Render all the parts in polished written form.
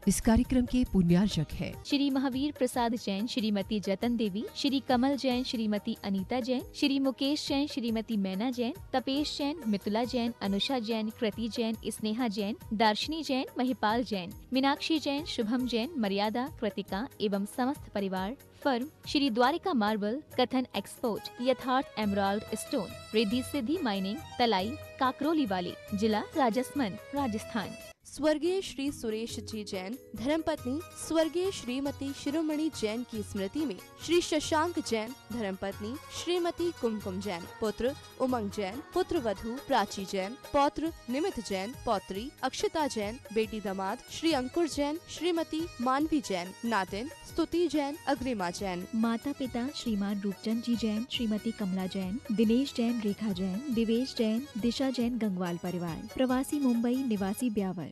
इस कार्यक्रम के पुण्यार्चक है श्री महावीर प्रसाद जैन, श्रीमती जतन देवी, श्री कमल जैन, श्रीमती अनीता जैन, श्री मुकेश जैन, श्रीमती मैना जैन, तपेश जैन, मितुला जैन, अनुषा जैन, कृति जैन, स्नेहा जैन, दार्शनी जैन, महिपाल जैन, मीनाक्षी जैन, शुभम जैन, मर्यादा, कृतिका एवं समस्त परिवार। फर्म श्री द्वारिका मार्बल, कथन एक्सपोर्ट, यथार्थ emerald stone, Riddhi Siddhi mining, तलाई, काकरोली वाली, जिला राजसमंद, राजस्थान। स्वर्गीय श्री सुरेश जी जैन, धर्मपत्नी स्वर्गीय श्रीमती शिरोमणि जैन की स्मृति में श्री शशांक जैन, धर्मपत्नी श्रीमती कुमकुम जैन, पुत्र उमंग जैन, पुत्र वधू प्राची जैन, पौत्र निमित जैन, पौत्री अक्षता जैन, बेटी दामाद श्री अंकुर जैन, श्रीमती मानवी जैन, नातिन स्तुति जैन, अग्रिमा जैन। माता पिता श्रीमान रूपचंद जी जैन, श्रीमती कमला जैन, दिनेश जैन, रेखा जैन, दिवेश जैन, दिशा जैन, गंगवाल परिवार। प्रवासी मुंबई, निवासी ब्यावर।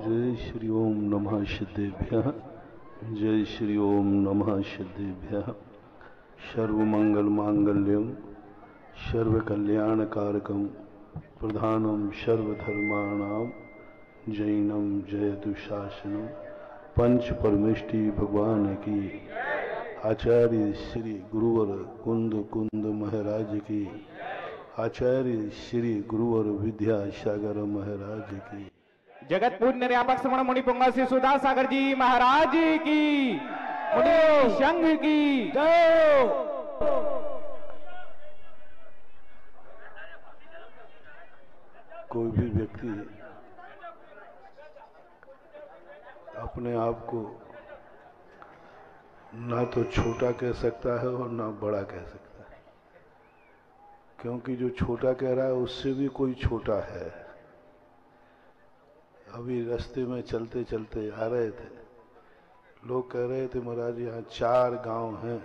जय श्री ओम नमः सिद्धेभ्यः। जय श्री ओम नमः सिद्धेभ्यः। सर्वमंगल मांगल्यम सर्वकल्याणकारकम प्रधानम सर्वधर्माणां जैनम जयतु शासनम। पंच परमेष्टि भगवान की, आचार्य श्री गुरुवर कुंद महाराज की, आचार्य श्री गुरुवर विद्यासागर महाराज की, जगत पूर्ण निर्यापक श्रवण मुनि पुंगा श्री सुधा सागर जी महाराज की, मुनि संघ की जय। कोई भी व्यक्ति अपने आप को ना तो छोटा कह सकता है और ना बड़ा कह सकता है, क्योंकि जो छोटा कह रहा है उससे भी कोई छोटा है। अभी रास्ते में चलते चलते आ रहे थे, लोग कह रहे थे महाराज यहाँ 4 गांव हैं,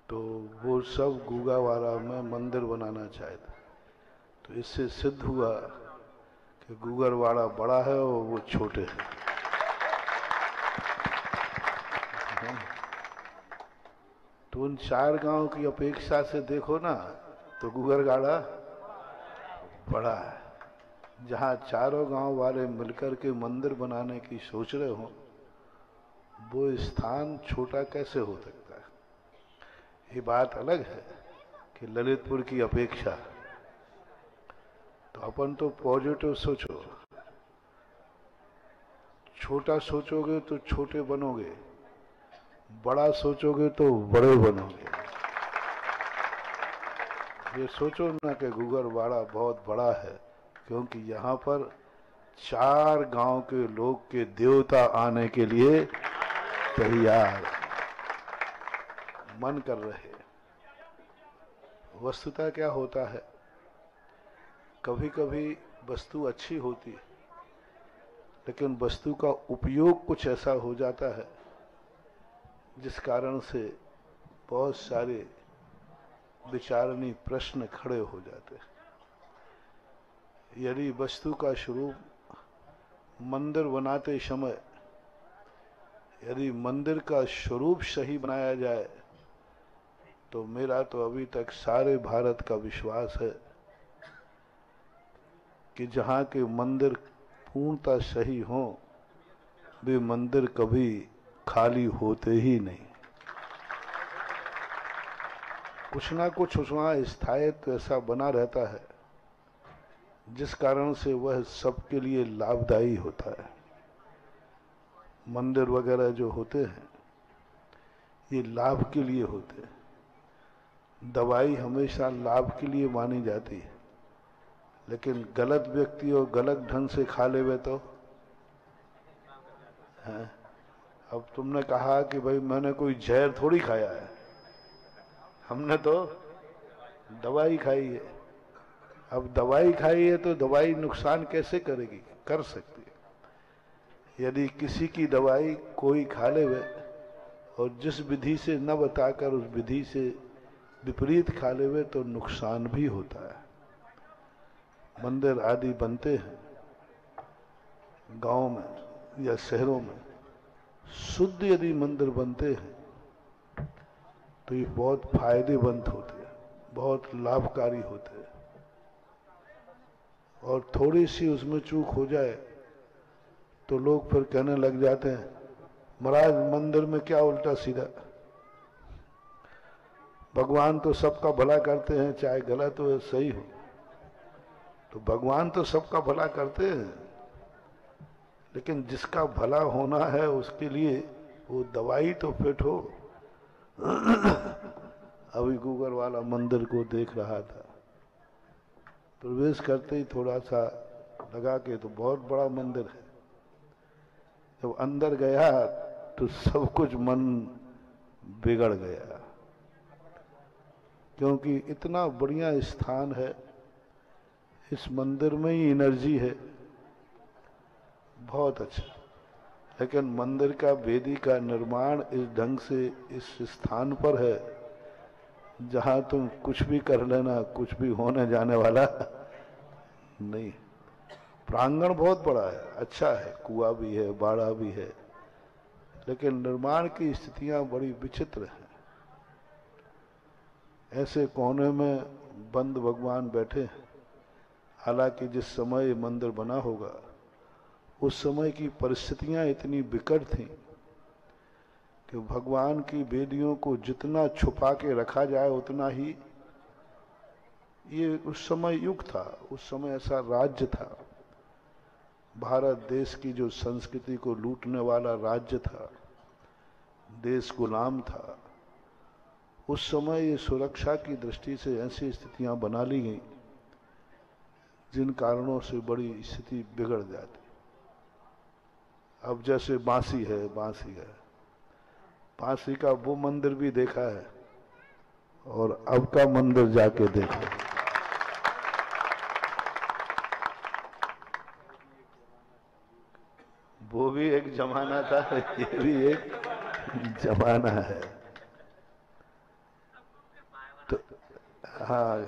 तो वो सब गुगावारा में मंदिर बनाना चाहते। तो इससे सिद्ध हुआ कि गुगरवाड़ा बड़ा है और वो छोटे हैं। तो उन 4 गांव की अपेक्षा से देखो ना तो गुगरवाड़ा बड़ा है। जहाँ चारों गांव वाले मिलकर के मंदिर बनाने की सोच रहे हो, वो स्थान छोटा कैसे हो सकता है? ये बात अलग है कि ललितपुर की अपेक्षा। तो अपन तो पॉजिटिव सोचो, छोटा सोचोगे तो छोटे बनोगे, बड़ा सोचोगे तो बड़े बनोगे। ये सोचो ना कि गुगरवाड़ा बहुत बड़ा है, क्योंकि यहाँ पर 4 गांव के लोग के देवता आने के लिए तैयार, मन कर रहे। वस्तुतः क्या होता है, कभी कभी वस्तु अच्छी होती है, लेकिन वस्तु का उपयोग कुछ ऐसा हो जाता है जिस कारण से बहुत सारे विचारणीय प्रश्न खड़े हो जाते हैं। यदि वस्तु का स्वरूप मंदिर बनाते समय यदि मंदिर का स्वरूप सही बनाया जाए, तो मेरा तो अभी तक सारे भारत का विश्वास है कि जहाँ के मंदिर पूर्णतः सही हो, वे मंदिर कभी खाली होते ही नहीं। कुछ ना कुछ उसमें स्थायित्व ऐसा बना रहता है जिस कारण से वह सबके लिए लाभदायी होता है। मंदिर वगैरह जो होते हैं ये लाभ के लिए होते हैं। दवाई हमेशा लाभ के लिए मानी जाती है, लेकिन गलत व्यक्ति और गलत ढंग से खा लेवे तो है। अब तुमने कहा कि भाई मैंने कोई जहर थोड़ी खाया है, हमने तो दवाई खाई है। अब दवाई खाई है तो दवाई नुकसान कैसे करेगी? कर सकती है। यदि किसी की दवाई कोई खा लेवे और जिस विधि से न बताकर उस विधि से विपरीत खा लेवे तो नुकसान भी होता है। मंदिर आदि बनते हैं गांव में या शहरों में, शुद्ध यदि मंदिर बनते हैं तो ये बहुत फायदेमंद होते हैं। बहुत लाभकारी होते हैं। और थोड़ी सी उसमें चूक हो जाए तो लोग फिर कहने लग जाते हैं, महाराज मंदिर में क्या उल्टा सीधा। भगवान तो सबका भला करते हैं, चाहे गलत हो सही हो, तो भगवान तो सबका भला करते हैं, लेकिन जिसका भला होना है उसके लिए वो दवाई तो फिट हो। अभी गूगल वाला मंदिर को देख रहा था, प्रवेश करते ही थोड़ा सा लगा के तो बहुत बड़ा मंदिर है, जब अंदर गया तो सब कुछ मन बिगड़ गया, क्योंकि इतना बढ़िया स्थान है, इस मंदिर में ही एनर्जी है, बहुत अच्छा। लेकिन मंदिर का वेदी का निर्माण इस ढंग से इस स्थान पर है जहां तुम कुछ भी कर लेना, कुछ भी होने जाने वाला नहीं। प्रांगण बहुत बड़ा है, अच्छा है, कुआं भी है, बाड़ा भी है, लेकिन निर्माण की स्थितियां बड़ी विचित्र हैं। ऐसे कोने में बंद भगवान बैठे हैं। हालांकि जिस समय मंदिर बना होगा उस समय की परिस्थितियां इतनी विकट थी कि भगवान की वेदियों को जितना छुपा के रखा जाए उतना ही, ये उस समय युग था, उस समय ऐसा राज्य था। भारत देश की जो संस्कृति को लूटने वाला राज्य था, देश गुलाम था, उस समय ये सुरक्षा की दृष्टि से ऐसी स्थितियां बना ली गई जिन कारणों से बड़ी स्थिति बिगड़ जाती। अब जैसे बांसी है, बांसी का वो मंदिर भी देखा है और अब का मंदिर जाके देखो, वो भी एक जमाना था, ये भी एक जमाना है। तो हाँ,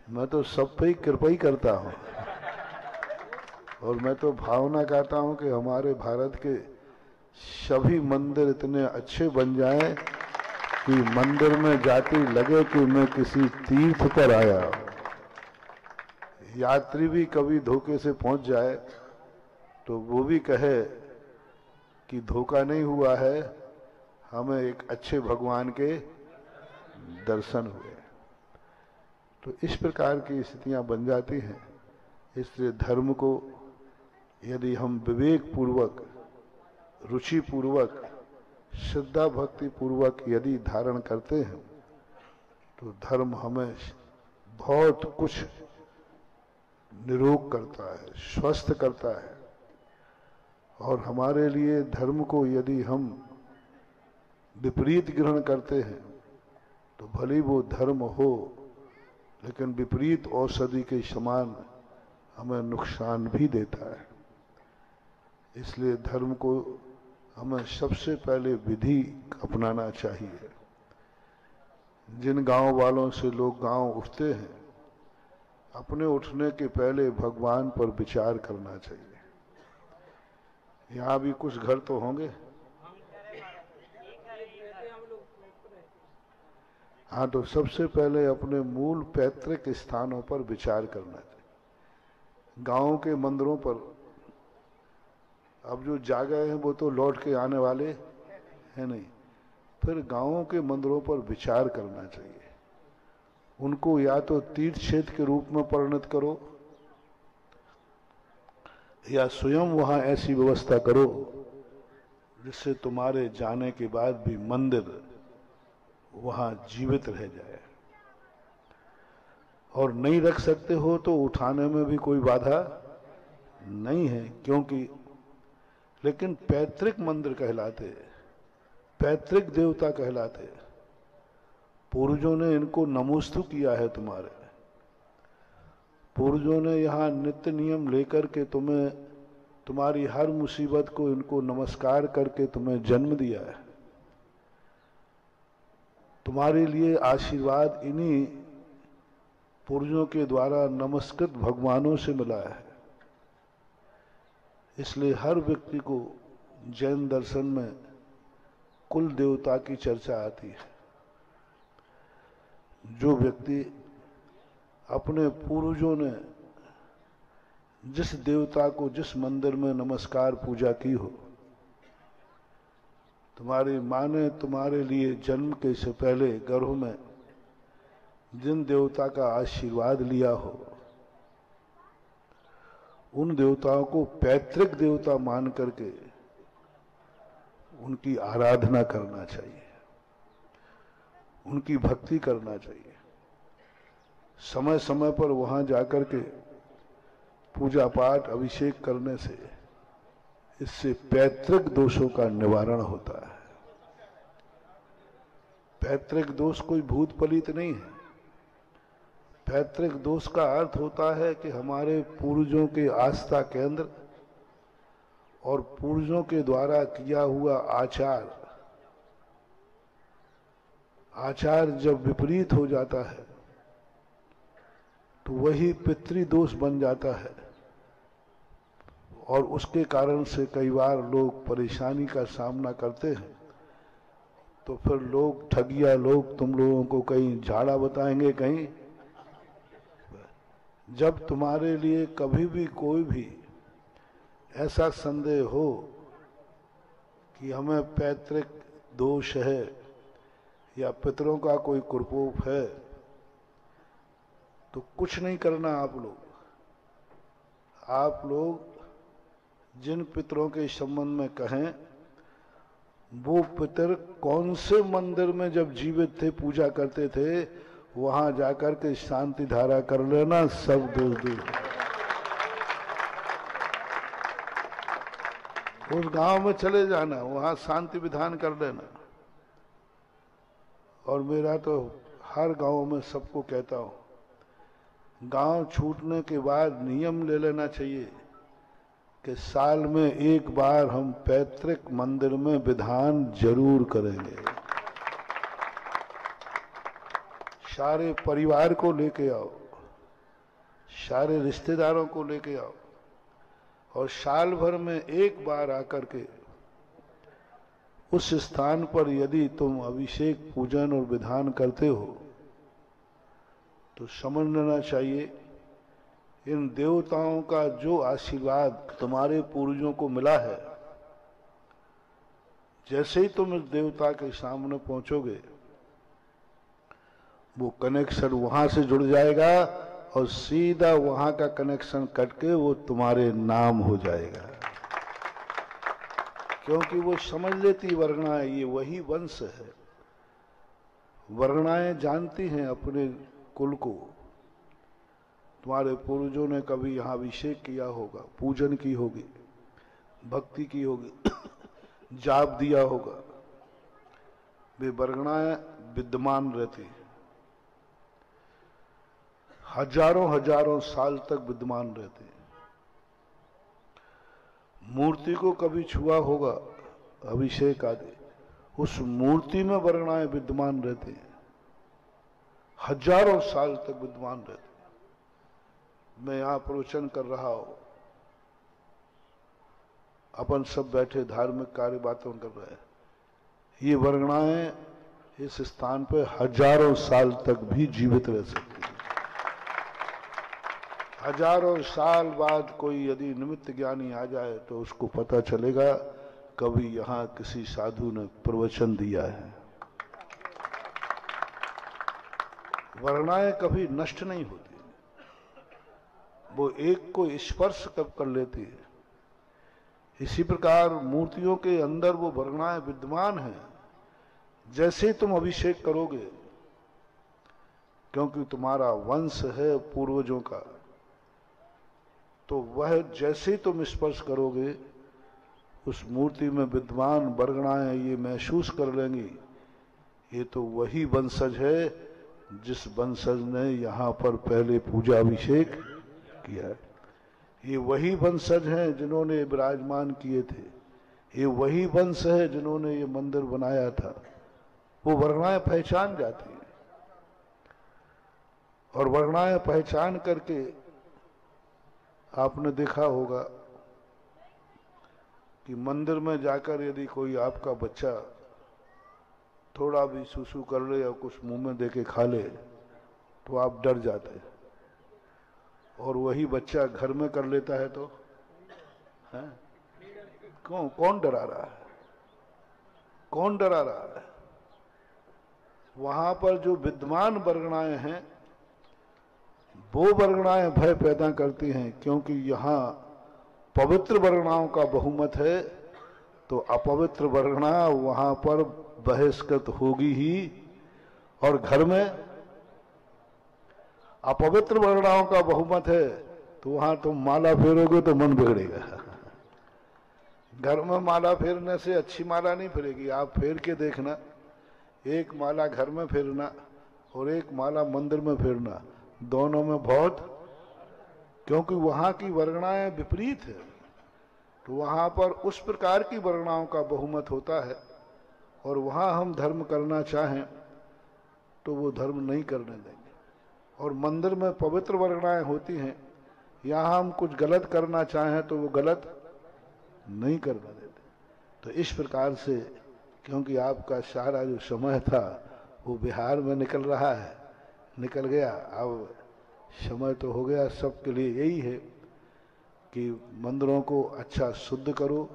मैं तो सब पे ही कृपा ही करता हूँ, और मैं तो भावना करता हूँ कि हमारे भारत के सभी मंदिर इतने अच्छे बन जाएं कि मंदिर में जाते लगे कि मैं किसी तीर्थ पर आया। यात्री भी कभी धोखे से पहुंच जाए तो वो भी कहे कि धोखा नहीं हुआ है, हमें एक अच्छे भगवान के दर्शन हुए। तो इस प्रकार की स्थितियां बन जाती हैं। इसलिए धर्म को यदि हम विवेक पूर्वक, रुचि पूर्वक, श्रद्धा भक्ति पूर्वक यदि धारण करते हैं तो धर्म हमें बहुत कुछ निरोग करता है, स्वस्थ करता है। और हमारे लिए धर्म को यदि हम विपरीत ग्रहण करते हैं तो भले वो धर्म हो, लेकिन विपरीत औषधि के समान हमें नुकसान भी देता है। इसलिए धर्म को हमें सबसे पहले विधि अपनाना चाहिए। जिन गांव वालों से लोग गांव उठते हैं, अपने उठने के पहले भगवान पर विचार करना चाहिए। यहाँ भी कुछ घर तो होंगे, हाँ, तो सबसे पहले अपने मूल पैतृक स्थानों पर विचार करना चाहिए। गांव के मंदिरों पर अब जो जा गए हैं वो तो लौट के आने वाले हैं नहीं, फिर गांवों के मंदिरों पर विचार करना चाहिए। उनको या तो तीर्थ क्षेत्र के रूप में परिणत करो या स्वयं वहां ऐसी व्यवस्था करो जिससे तुम्हारे जाने के बाद भी मंदिर वहां जीवित रह जाए। और नहीं रख सकते हो तो उठाने में भी कोई बाधा नहीं है, क्योंकि लेकिन पैतृक मंदिर कहलाते, पैतृक देवता कहलाते। पूर्वजों ने इनको नमोस्तु किया है तुम्हारे, पूर्वजों ने यहाँ नित्य नियम लेकर के तुम्हें, तुम्हारी हर मुसीबत को इनको नमस्कार करके तुम्हें जन्म दिया है। तुम्हारे लिए आशीर्वाद इन्हीं पूर्वजों के द्वारा नमस्कृत भगवानों से मिला है। इसलिए हर व्यक्ति को जैन दर्शन में कुल देवता की चर्चा आती है। जो व्यक्ति अपने पूर्वजों ने जिस देवता को जिस मंदिर में नमस्कार पूजा की हो, तुम्हारी माँ ने तुम्हारे लिए जन्म के से पहले गर्भ में जिन देवता का आशीर्वाद लिया हो, उन देवताओं को पैतृक देवता मान करके उनकी आराधना करना चाहिए, उनकी भक्ति करना चाहिए। समय समय पर वहां जाकर के पूजा पाठ अभिषेक करने से इससे पैतृक दोषों का निवारण होता है। पैतृक दोष कोई भूत पलित नहीं है। पैतृक दोष का अर्थ होता है कि हमारे पूर्वजों के आस्था केंद्र और पूर्वजों के द्वारा किया हुआ आचार जब विपरीत हो जाता है तो वही पितृदोष बन जाता है, और उसके कारण से कई बार लोग परेशानी का सामना करते हैं। तो फिर लोग, ठगिया लोग, तुम लोगों को कहीं झाड़ा बताएंगे, कहीं। जब तुम्हारे लिए कभी भी कोई भी ऐसा संदेह हो कि हमें पैतृक दोष है या पितरों का कोई कुप्रकोप है, तो कुछ नहीं करना। आप लोग जिन पितरों के संबंध में कहें, वो पितर कौन से मंदिर में जब जीवित थे पूजा करते थे, वहां जाकर के शांति धारा कर लेना, सब दोष दूर। उस गांव में चले जाना, वहां शांति विधान कर लेना। और मेरा तो हर गांव में सबको कहता हूं, गांव छूटने के बाद नियम ले लेना चाहिए कि साल में एक बार हम पैतृक मंदिर में विधान जरूर करेंगे। सारे परिवार को लेके आओ, सारे रिश्तेदारों को लेके आओ, और साल भर में एक बार आकर के उस स्थान पर यदि तुम अभिषेक, पूजन और विधान करते हो तो समझ लेना चाहिए इन देवताओं का जो आशीर्वाद तुम्हारे पूर्वजों को मिला है, जैसे ही तुम इस देवता के सामने पहुंचोगे, वो कनेक्शन वहां से जुड़ जाएगा और सीधा वहां का कनेक्शन कट के वो तुम्हारे नाम हो जाएगा। क्योंकि वो समझ लेती वर्गणाएं, ये वही वंश है। वर्गणाएं जानती हैं अपने कुल को। तुम्हारे पूर्वजों ने कभी यहाँ अभिषेक किया होगा, पूजन की होगी, भक्ति की होगी, जाप दिया होगा, वे वर्गणाएं विद्यमान रहती हैं, हजारों हजारों साल तक विद्यमान रहते हैं। मूर्ति को कभी छुआ होगा, अभिषेक आदि, उस मूर्ति में वर्गणाएं विद्यमान रहते हैं, हजारों साल तक विद्यमान रहते हैं। मैं यहां प्रवचन कर रहा हूं, अपन सब बैठे धार्मिक कार्य बातों कर रहे हैं, ये वर्गणाएं इस स्थान पर हजारों साल तक भी जीवित रह सकती है। हजारों साल बाद कोई यदि निमित्त ज्ञानी आ जाए तो उसको पता चलेगा कभी यहां किसी साधु ने प्रवचन दिया है। वर्गणाएं कभी नष्ट नहीं होती, वो एक को स्पर्श कब कर लेती है। इसी प्रकार मूर्तियों के अंदर वो वर्गणाएं विद्यमान हैं। जैसे तुम अभिषेक करोगे, क्योंकि तुम्हारा वंश है पूर्वजों का, तो वह जैसे ही तुम स्पर्श करोगे, उस मूर्ति में विद्यमान वर्गणाएं ये महसूस कर लेंगी, ये तो वही वंशज है जिस वंशज ने यहाँ पर पहले पूजा अभिषेक किया है। ये वही वंशज हैं जिन्होंने विराजमान किए थे, ये वही वंश है जिन्होंने ये मंदिर बनाया था। वो वर्गणाएं पहचान जाती हैं, और वर्गणाएं पहचान करके आपने देखा होगा कि मंदिर में जाकर यदि कोई आपका बच्चा थोड़ा भी सुसु कर ले या कुछ मुंह में देके खा ले, तो आप डर जाते हैं, और वही बच्चा घर में कर लेता है तो है? कौन डरा रहा है? कौन डरा रहा है? वहां पर जो विद्वान वर्गणाएं हैं वो वर्गणाएं भय पैदा करती हैं, क्योंकि यहाँ पवित्र वर्गणाओं का बहुमत है, तो अपवित्र वर्गणा वहां पर बहिष्कृत होगी ही। और घर में अपवित्र वर्गणाओं का बहुमत है, तो वहां तुम माला फेरोगे तो मन बिगड़ेगा। घर में माला फेरने से अच्छी माला नहीं फेरेगी। आप फेर के देखना, एक माला घर में फेरना और एक माला मंदिर में फेरना, दोनों में बहुत, क्योंकि वहां की वर्गणाएं विपरीत है, तो वहां पर उस प्रकार की वर्गणाओं का बहुमत होता है। और वहां हम धर्म करना चाहें तो वो धर्म नहीं करने देंगे। और मंदिर में पवित्र वर्गणाएं होती हैं, यहाँ हम कुछ गलत करना चाहें तो वो गलत नहीं करने देते। तो इस प्रकार से, क्योंकि आपका सारा जो समय था वो बिहार में निकल रहा है, निकल गया, अब समय तो हो गया। सबके लिए यही है कि मंदिरों को अच्छा शुद्ध करो,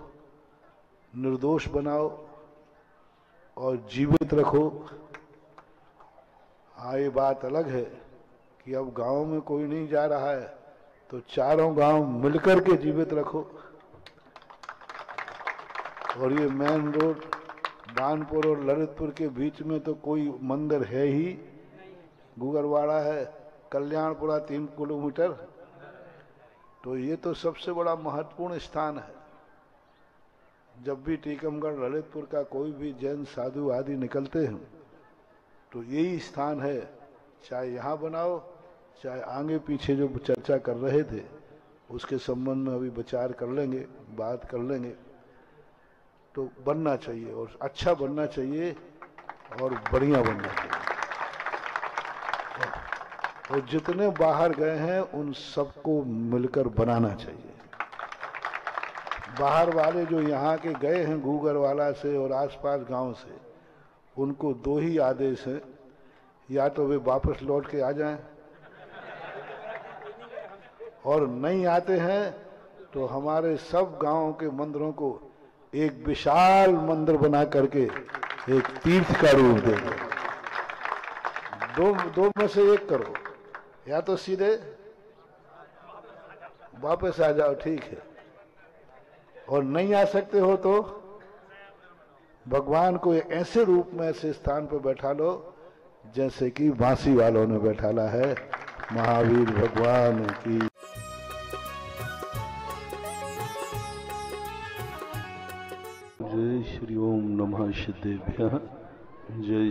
निर्दोष बनाओ और जीवित रखो। हाँ, ये बात अलग है कि अब गांव में कोई नहीं जा रहा है, तो चारों गांव मिलकर के जीवित रखो। और ये मेन रोड बानपुर और ललितपुर के बीच में तो कोई मंदिर है ही, गुगरवाड़ा है, कल्याणपुरा 3 किलोमीटर, तो ये तो सबसे बड़ा महत्वपूर्ण स्थान है। जब भी टीकमगढ़ ललितपुर का कोई भी जैन साधु आदि निकलते हैं तो यही स्थान है। चाहे यहाँ बनाओ, चाहे आगे पीछे जो चर्चा कर रहे थे उसके संबंध में अभी विचार कर लेंगे, बात कर लेंगे। तो बनना चाहिए, और अच्छा बनना चाहिए और बढ़िया बनना चाहिए। और जितने बाहर गए हैं उन सबको मिलकर बनाना चाहिए। बाहर वाले जो यहाँ के गए हैं गुगरवाला से और आसपास गांव से, उनको 2 ही आदेश हैं, या तो वे वापस लौट के आ जाएं, और नहीं आते हैं तो हमारे सब गांवों के मंदिरों को एक विशाल मंदिर बना करके एक तीर्थ का रूप देंगे। दो में से एक करो, या तो सीधे वापस आ जाओ, ठीक है। और नहीं आ सकते हो तो भगवान को एक ऐसे रूप में ऐसे स्थान पर बैठा लो जैसे कि बांसी वालों ने बैठाला है। महावीर भगवान की। जय श्री ओम नमः सिद्धेभ्यः। जय